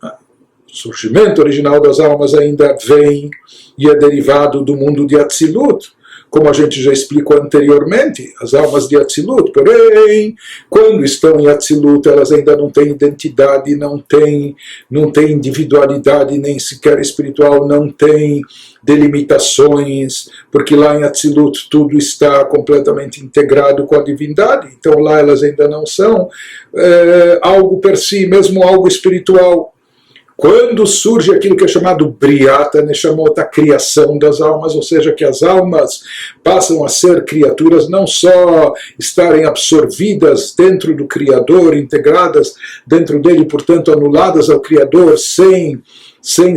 o surgimento original das almas ainda vem e é derivado do mundo de Atzilut, como a gente já explicou anteriormente, as almas de Atzilut, porém, quando estão em Atzilut, elas ainda não têm identidade, não têm individualidade, nem sequer espiritual, não têm delimitações, porque lá em Atzilut tudo está completamente integrado com a divindade, então lá elas ainda não são algo per si, mesmo algo espiritual. Quando surge aquilo que é chamado Briata Neshamot, a criação das almas, ou seja, que as almas passam a ser criaturas, não só estarem absorvidas dentro do Criador, integradas dentro dele, portanto anuladas ao Criador, sem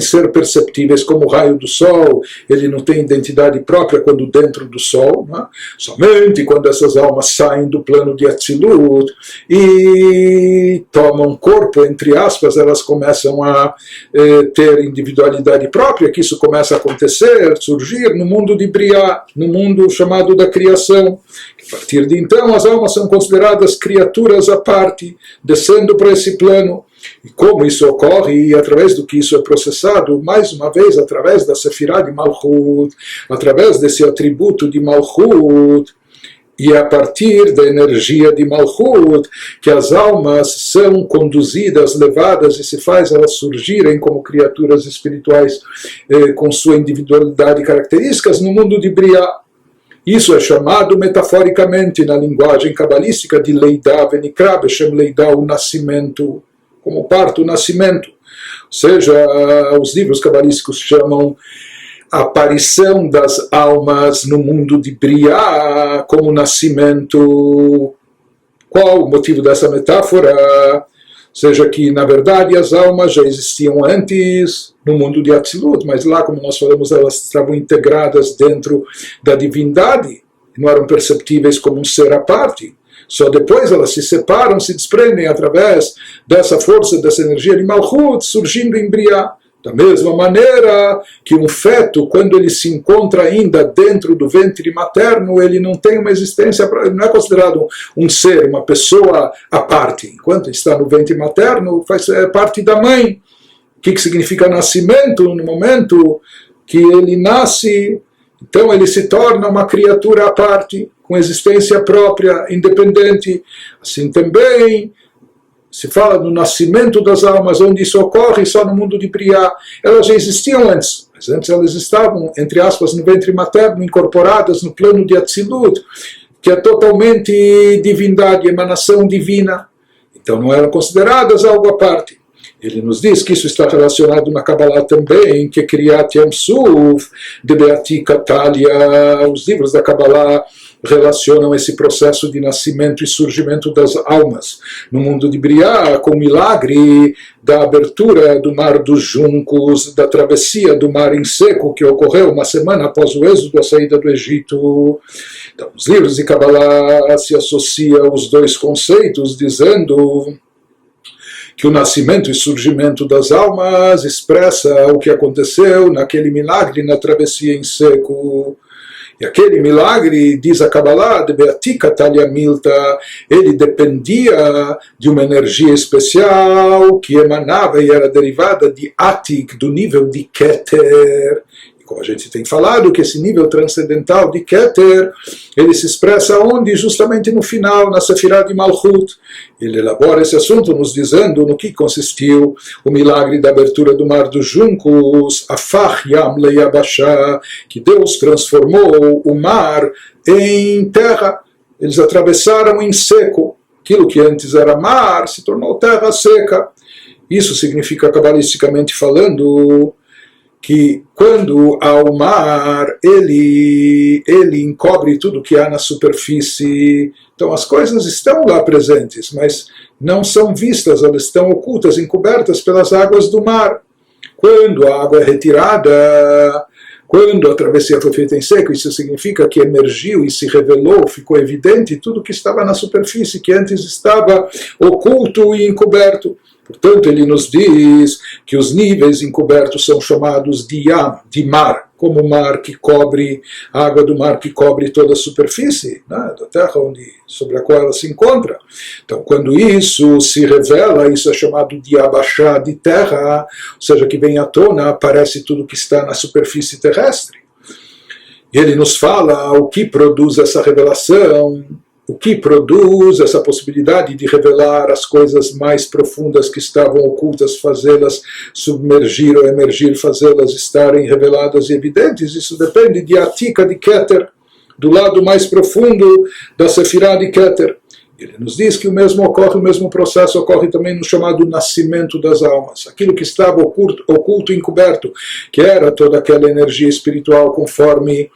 ser perceptíveis como o raio do sol, ele não tem identidade própria quando dentro do sol, né? Somente quando essas almas saem do plano de Atzilut e tomam corpo, entre aspas, elas começam a ter individualidade própria, que isso começa a acontecer, surgir no mundo de Briah, no mundo chamado da criação. A partir de então as almas são consideradas criaturas à parte, descendo para esse plano. E como isso ocorre, e através do que isso é processado, mais uma vez, através da Sefirah de Malchut, através desse atributo de Malchut, e a partir da energia de Malchut, que as almas são conduzidas, levadas, e se faz elas surgirem como criaturas espirituais com sua individualidade e características no mundo de Briah. Isso é chamado metaforicamente na linguagem cabalística de Leidah Venikra Beshem Leidah, o nascimento, como parto, o nascimento. Ou seja, os livros cabalísticos chamam a aparição das almas no mundo de Briah como nascimento. Qual o motivo dessa metáfora? Ou seja, que na verdade as almas já existiam antes no mundo de Atzilut, mas lá, como nós falamos, elas estavam integradas dentro da divindade, não eram perceptíveis como um ser à parte. Só depois elas se separam, se desprendem através dessa força, dessa energia de Malchut, surgindo em Briah. Da mesma maneira que um feto, quando ele se encontra ainda dentro do ventre materno, ele não tem uma existência, não é considerado um ser, uma pessoa à parte. Enquanto está no ventre materno, faz parte da mãe. O que significa nascimento? No momento que ele nasce, então ele se torna uma criatura à parte, com existência própria, independente. Assim também, se fala do nascimento das almas, onde isso ocorre só no mundo de Briá. Elas já existiam antes, mas antes elas estavam, entre aspas, no ventre materno, incorporadas no plano de Atzilut, que é totalmente divindade, emanação divina. Então não eram consideradas algo à parte. Ele nos diz que isso está relacionado na Kabbalah também, que Kriyat Yam Suf, de Beati Katalia, os livros da Kabbalah relacionam esse processo de nascimento e surgimento das almas no mundo de Briá com o milagre da abertura do Mar dos Juncos, da travessia do Mar em Seco, que ocorreu uma semana após o êxodo, a saída do Egito. Então, os livros de Kabbalah se associam os dois conceitos, dizendo que o nascimento e surgimento das almas expressa o que aconteceu naquele milagre na travessia em seco. E aquele milagre, diz a Kabbalah, de Beatika Talia Milta, ele dependia de uma energia especial que emanava e era derivada de Atik, do nível de Keter. E como a gente tem falado, que esse nível transcendental de Keter, ele se expressa onde? Justamente no final, na Sefirah de Malchut. Ele elabora esse assunto nos dizendo no que consistiu o milagre da abertura do Mar dos Juncos, Afach Yam Leyabashá, que Deus transformou o mar em terra. Eles atravessaram em seco. Aquilo que antes era mar se tornou terra seca. Isso significa, cabalisticamente falando, que quando há o mar, ele encobre tudo que há na superfície. Então as coisas estão lá presentes, mas não são vistas, elas estão ocultas, encobertas pelas águas do mar. Quando a água é retirada, quando a travessia foi feita em seco, isso significa que emergiu e se revelou, ficou evidente tudo que estava na superfície, que antes estava oculto e encoberto. Portanto, ele nos diz que os níveis encobertos são chamados de Yam, de mar, como o mar que cobre, a água do mar que cobre toda a superfície, né, da terra sobre a qual ela se encontra. Então, quando isso se revela, isso é chamado de Abashá, de terra, ou seja, que vem à tona, aparece tudo que está na superfície terrestre. E ele nos fala o que produz essa revelação, o que produz essa possibilidade de revelar as coisas mais profundas que estavam ocultas, fazê-las submergir ou emergir, fazê-las estarem reveladas e evidentes. Isso depende de Atika de Keter, do lado mais profundo da Sefirah de Keter. Ele nos diz que o mesmo processo ocorre também no chamado nascimento das almas. Aquilo que estava oculto e encoberto, que era toda aquela energia espiritual conforme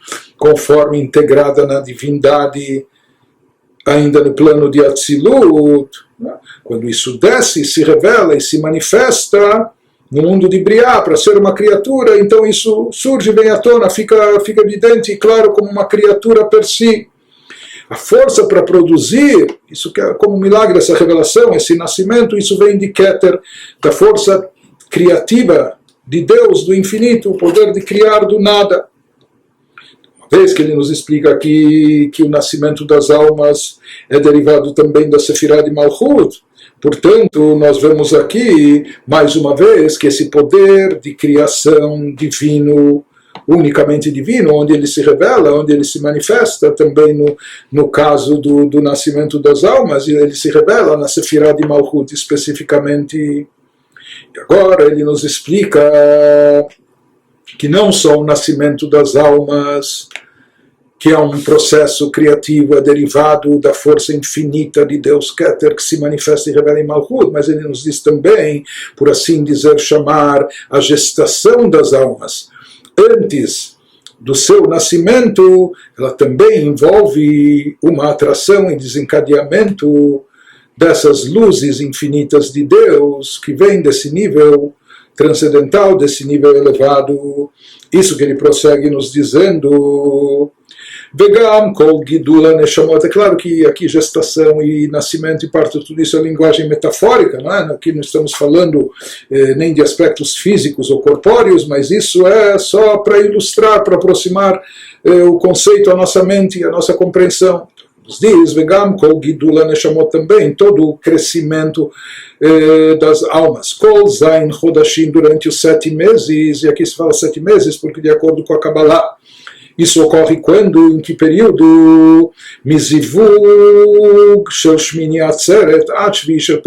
integrada na divindade, ainda no plano de Atzilut, né? Quando isso desce, se revela e se manifesta no mundo de Briá para ser uma criatura, então isso surge, vem à tona, fica evidente e claro como uma criatura per si. A força para produzir, isso que é como um milagre, essa revelação, esse nascimento, isso vem de Keter, da força criativa de Deus, do infinito, o poder de criar do nada. Uma vez que ele nos explica aqui que o nascimento das almas é derivado também da Sefirah de Malchut, portanto, nós vemos aqui, mais uma vez, que esse poder de criação divino, unicamente divino, onde ele se revela, onde ele se manifesta, também no caso do nascimento das almas, ele se revela na Sefirah de Malchut especificamente. E agora ele nos explica que não só o nascimento das almas, que é um processo criativo, é derivado da força infinita de Deus Keter, que se manifesta e revela em Malchut, mas ele nos diz também, por assim dizer, chamar a gestação das almas. Antes do seu nascimento, ela também envolve uma atração e desencadeamento dessas luzes infinitas de Deus, que vem desse nível transcendental, desse nível elevado. Isso que ele prossegue nos dizendo. Vegam kol gidula neshamot. É claro que aqui gestação e nascimento e parte de tudo isso é linguagem metafórica, não é? Aqui não estamos falando nem de aspectos físicos ou corpóreos, mas isso é só para ilustrar, para aproximar o conceito à nossa mente e à nossa compreensão. Nos diz, Vegam kol gidula neshamot também, todo o crescimento das almas. Kol zain chodashim, durante os 7 meses, e aqui se fala 7 meses porque de acordo com a Kabbalah, Isso ocorre quando? Em que período? Mizivug shel Shmini Atzeret ad Shvi shel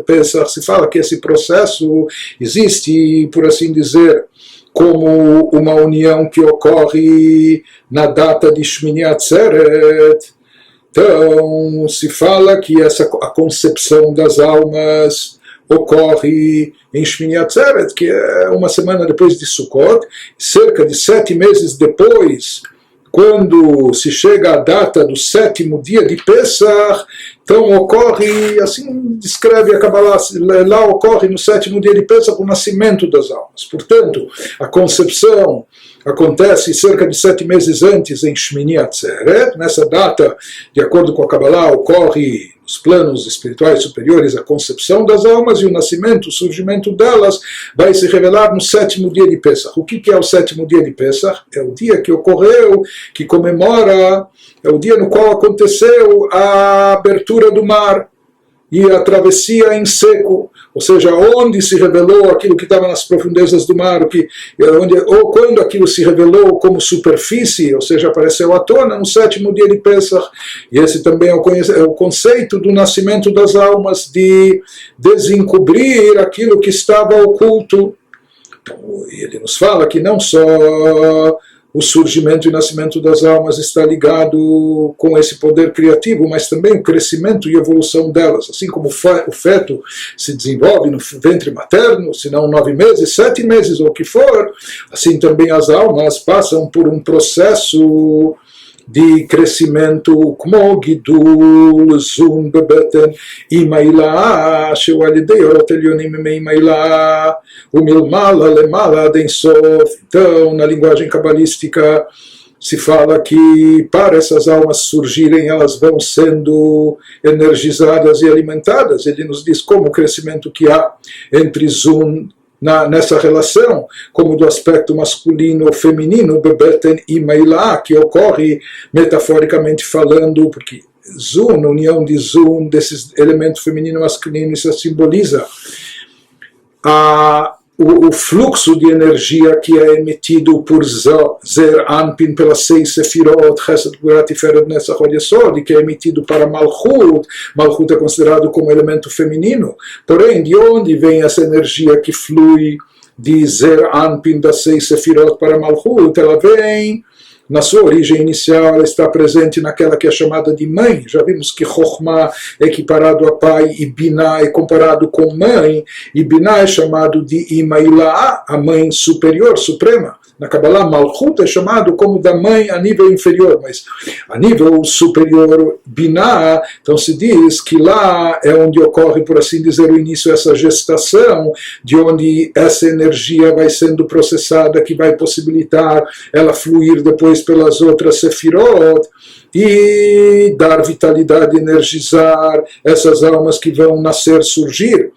Pesach. Se fala que esse processo existe, por assim dizer, como uma união que ocorre na data de Shmini Atzeret. Então, se fala que a concepção das almas ocorre em Shmini Atzeret, que é uma semana depois de Sukkot, cerca de 7 meses depois, quando se chega à data do 7º dia de Pesach, então ocorre, assim descreve a Kabbalah, lá ocorre no 7º dia de Pesach o nascimento das almas. Portanto, a concepção acontece cerca de 7 meses antes em Shmini Atzeret. Nessa data, de acordo com a Kabbalah, ocorre nos planos espirituais superiores a concepção das almas, e o nascimento, o surgimento delas vai se revelar no 7º dia de Pesach. O que é o 7º dia de Pesach? É o dia que ocorreu, que comemora, é o dia no qual aconteceu a abertura do mar e a travessia em seco, ou seja, onde se revelou aquilo que estava nas profundezas do mar, ou quando aquilo se revelou como superfície, ou seja, apareceu à tona no 7º dia de Pesach. E esse também é o conceito do nascimento das almas, de desencobrir aquilo que estava oculto. Então, ele nos fala que não só o surgimento e nascimento das almas está ligado com esse poder criativo, mas também o crescimento e evolução delas. Assim como o feto se desenvolve no ventre materno, se não 9 meses, 7 meses ou o que for, assim também as almas passam por um processo de crescimento, como Gidul, Zun, Bebeten, Imaila, Sheu Alidei, Orot Elyonim, Imaila, Umilmala, Lemala, Densof. Então, na linguagem cabalística, se fala que para essas almas surgirem, elas vão sendo energizadas e alimentadas. Ele nos diz como o crescimento que há entre Zun, nessa relação, como do aspecto masculino ou feminino, Bebeten e Meilá, que ocorre metaforicamente falando, porque Zun, união de Zun, desses elementos feminino e masculino, isso simboliza o fluxo de energia que é emitido por Zer Anpin pelas 6 Sefirot, Chesed, Gvura, Tiferet, Netzach, Hod Yesod, que é emitido para Malchut. Malchut é considerado como elemento feminino. Porém, de onde vem essa energia que flui de Zer Anpin das 6 Sefirot para Malchut? Ela vem, na sua origem inicial, ela está presente naquela que é chamada de mãe. Já vimos que Chokhmah é equiparado a pai e Binah é comparado com mãe, e Binah é chamado de Imailá, a mãe superior, suprema. Na Kabbalah, Malchut é chamado como da mãe a nível inferior, mas a nível superior, Binah, então se diz que lá é onde ocorre, por assim dizer, o início dessa gestação, de onde essa energia vai sendo processada, que vai possibilitar ela fluir depois pelas outras Sefirot, e dar vitalidade, energizar essas almas que vão nascer, surgir.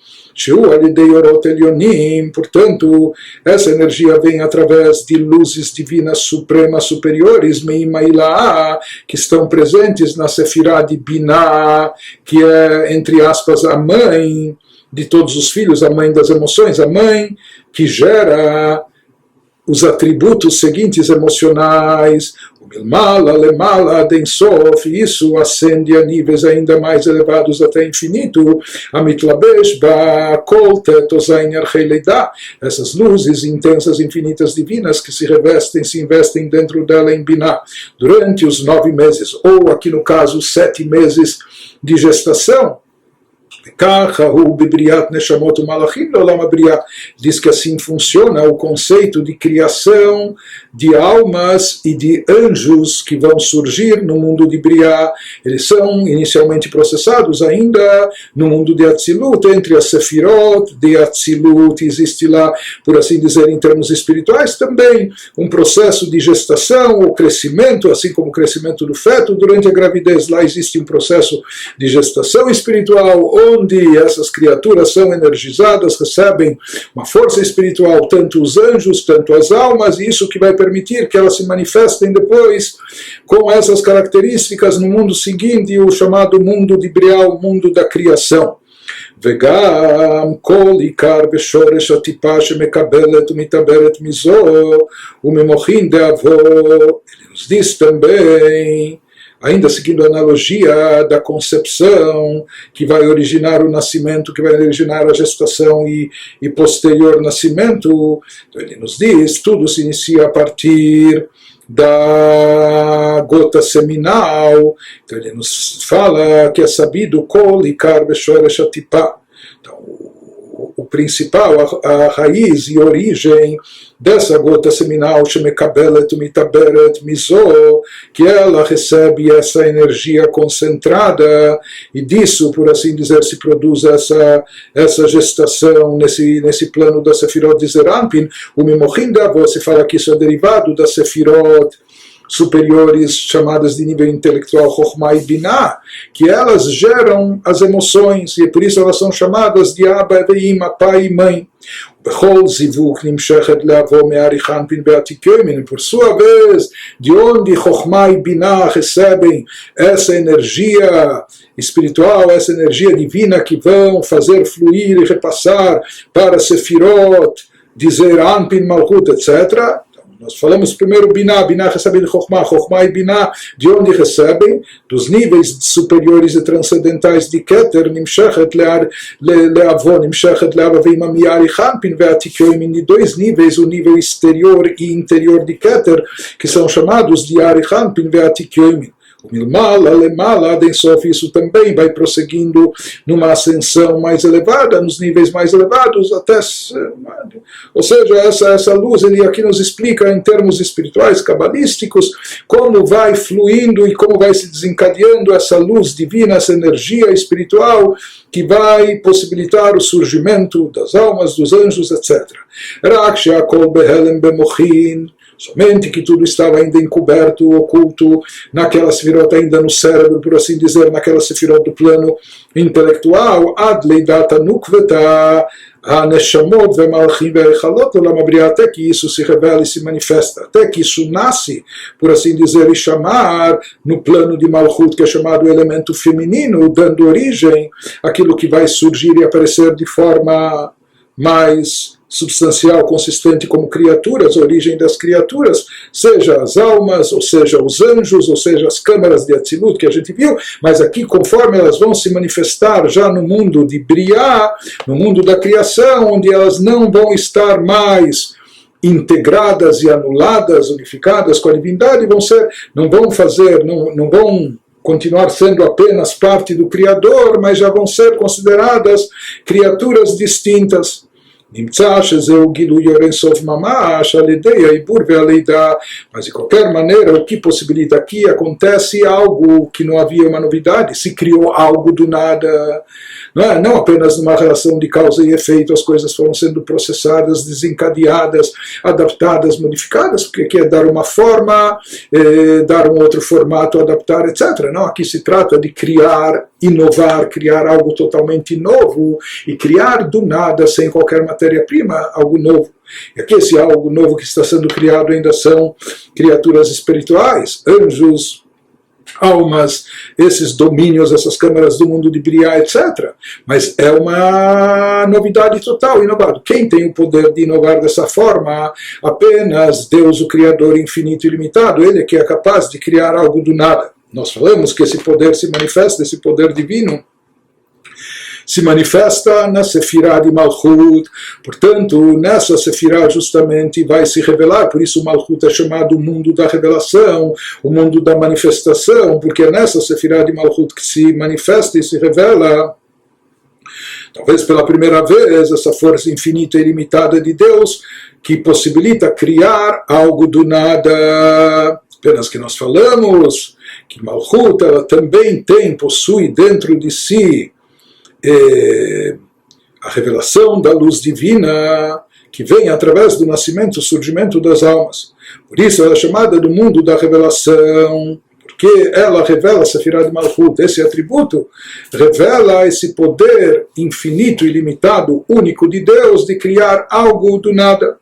Portanto, essa energia vem através de luzes divinas supremas superiores, Meimailá, que estão presentes na Sefirá de Binah, que é, entre aspas, a mãe de todos os filhos, a mãe das emoções, a mãe que gera os atributos seguintes emocionais, o Milmala, Lemala, Densof, isso ascende a níveis ainda mais elevados até infinito, a Mitlabesh, Ba, Kol, Tetozain, Archeleidá, essas luzes intensas, infinitas, divinas, que se revestem, se investem dentro dela em Binah, durante os 9 meses, ou aqui no caso, 7 meses de gestação. Diz que assim funciona o conceito de criação de almas e de anjos que vão surgir no mundo de Briá. Eles são inicialmente processados ainda no mundo de Atzilut, entre as Sefirot de Atzilut. Existe lá, por assim dizer, em termos espirituais também, um processo de gestação ou crescimento, assim como o crescimento do feto durante a gravidez. Lá existe um processo de gestação espiritual, onde essas criaturas são energizadas, recebem uma força espiritual, tanto os anjos, tanto as almas, e isso que vai permitir que elas se manifestem depois com essas características no mundo seguinte, o chamado mundo de Briá, o mundo da criação. וגם כל עיקר בשורש הטיפה שמקבלת ומתעברת מזו וממוחין דאבו. Ele nos diz também, ainda seguindo a analogia da concepção, que vai originar o nascimento, que vai originar a gestação e posterior nascimento, então ele nos diz, tudo se inicia a partir da gota seminal. Então ele nos fala que é sabido kol ikar beshoresh hatipá. Então o principal, a raiz e origem dessa gota seminal, shemekabelet umitaberet mizo, que ela recebe essa energia concentrada e disso, por assim dizer, se produz essa gestação nesse plano da Sefirot de Zeranpin. O Mimochin Davo, se fala que isso é derivado da Sefirot superiores, chamadas de nível intelectual Chokhmah e Binah, que elas geram as emoções, e por isso elas são chamadas de Abba e Ima, pai e mãe. Bechol zivuk nimshechet leavo me'arichan pin be'atikoimin. Por sua vez, de onde Chokhmah e Binah recebem essa energia espiritual, essa energia divina que vão fazer fluir e repassar para Sefirot, dizer Anpin, Malchut, etc. Nós falamos primeiro Binah, Binah recebe de Chokhmah, Chokhmah e Binah, de onde recebem? Dos níveis superiores e transcendentais de Keter, Nimshechet le'avon, Nimshechet le'ava ve'ima mi'arichan pin ve'atikoimin, de dois níveis, o nível exterior e interior de Keter, que são chamados de arichan pin ve'atikoimin. O Milmala, Lemala, Densof, isso também vai prosseguindo numa ascensão mais elevada, nos níveis mais elevados, até. Ou seja, essa luz, ele aqui nos explica em termos espirituais, cabalísticos, como vai fluindo e como vai se desencadeando essa luz divina, essa energia espiritual que vai possibilitar o surgimento das almas, dos anjos, etc. Raksha kol behelem bemochin. Somente que tudo estava ainda encoberto, oculto, naquela sefirot, ainda no cérebro, por assim dizer, naquela sefirot do plano intelectual, ad leidata nukveta, ha-neshamot ve-malchim ve-echalot olam habriah, até que isso se revela e se manifesta, até que isso nasce, por assim dizer, e chamar no plano de Malchut, que é chamado elemento feminino, dando origem àquilo que vai surgir e aparecer de forma mais substancial, consistente como criaturas, a origem das criaturas, seja as almas, ou seja os anjos, ou seja as câmaras de Atzilut que a gente viu, mas aqui conforme elas vão se manifestar já no mundo de Briah, no mundo da criação, onde elas não vão estar mais integradas e anuladas, unificadas com a divindade, não vão continuar sendo apenas parte do Criador, mas já vão ser consideradas criaturas distintas. Mas de qualquer maneira, o que possibilita aqui, acontece algo que não havia uma novidade, se criou algo do nada, não apenas numa relação de causa e efeito, as coisas foram sendo processadas, desencadeadas, adaptadas, modificadas, porque aqui é dar uma forma, dar um outro formato, adaptar, etc. Não, aqui se trata de criar, inovar, criar algo totalmente novo, e criar do nada, sem qualquer matéria-prima, algo novo. E aqui esse algo novo que está sendo criado ainda são criaturas espirituais, anjos, almas, esses domínios, essas câmaras do mundo de Briah, etc. Mas é uma novidade total, inovado. Quem tem o poder de inovar dessa forma? Apenas Deus, o Criador infinito e ilimitado, Ele é que é capaz de criar algo do nada. Nós falamos que esse poder se manifesta, esse poder divino, se manifesta na Sefirah de Malchut. Portanto, nessa Sefirah justamente vai se revelar, por isso Malchut é chamado o mundo da revelação, o mundo da manifestação, porque é nessa Sefirah de Malchut que se manifesta e se revela, talvez pela primeira vez, essa força infinita e ilimitada de Deus, que possibilita criar algo do nada. Apenas que nós falamos que Malchut ela também possui dentro de si a revelação da luz divina que vem através do nascimento, o surgimento das almas. Por isso ela é chamada do mundo da revelação, porque ela revela a Sefirah de Malchut, esse atributo revela esse poder infinito, ilimitado, único de Deus de criar algo do nada.